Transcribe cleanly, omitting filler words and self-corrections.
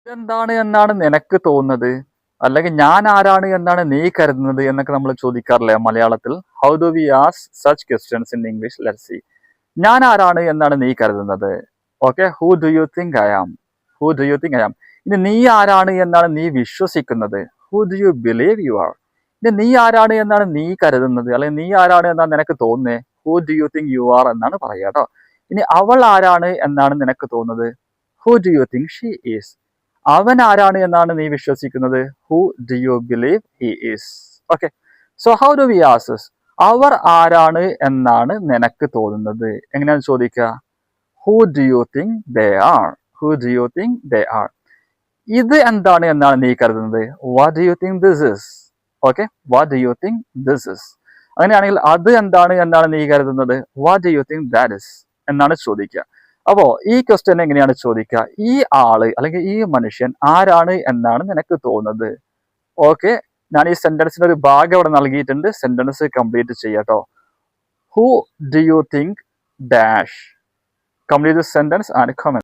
ഇതെന്താണ് എന്നാണ് നിനക്ക് തോന്നുന്നത്, അല്ലെങ്കിൽ ഞാൻ ആരാണ് എന്നാണ് നീ കരുതുന്നത് എന്നൊക്കെ നമ്മൾ ചോദിക്കാറില്ലേ മലയാളത്തിൽ. How do we ask such questions in English? Let's see. ഞാൻ ആരാണ് എന്നാണ് നീ കരുതുന്നത്? Okay, who do you think I am? Who do you think I am? ഇനി നീ ആരാണ് എന്നാണ് നീ വിശ്വസിക്കുന്നത്? Who do you believe you are? ഇനി നീ ആരാണ് എന്നാണ് നീ കരുതുന്നത്, അല്ലെങ്കിൽ നീ ആരാണ് എന്നാണ് നിനക്ക് തോന്നുന്നത്? Who do you think you are എന്നാണ് പറയുക കേട്ടോ. ഇനി അവൾ ആരാണ് എന്നാണ് നിനക്ക് തോന്നുന്നത്? Who do you think she is? അവൻ ആരാണ് എന്നാണ് നീ വിശ്വസിക്കുന്നത്? Who do you believe he is? Okay, so how do we ask? അവർ ആരാണ് എന്നാണ് നിനക്ക് തോന്നുന്നത് എങ്ങനെയാണ് ചോദിക്കുക? Who do you think they are? Who do you think they are? ഇത് എന്താണ് എന്നാണ് നീ കരുതുന്നത്? What do you think this is? Okay, what do you think this is? അങ്ങനെയാണെങ്കിൽ അത് എന്താണ് എന്നാണ് നീ കരുതുന്നത്? What do you think that is എന്നാണ് ചോദിക്കുക. അപ്പോ ഈ ക്വസ്റ്റ്യൻ എങ്ങനെയാണ് ചോദിക്കുക? ഈ ആള് അല്ലെങ്കിൽ ഈ മനുഷ്യൻ ആരാണ് എന്നാണ് നിനക്ക് തോന്നുന്നത്? ഓക്കെ, ഞാൻ ഈ സെന്റൻസിന്റെ ഒരു ഭാഗം ഇവിടെ നൽകിയിട്ടുണ്ട്. സെന്റൻസ് കംപ്ലീറ്റ് ചെയ്യാട്ടോ. Who do you think dash? Complete the sentence and comment.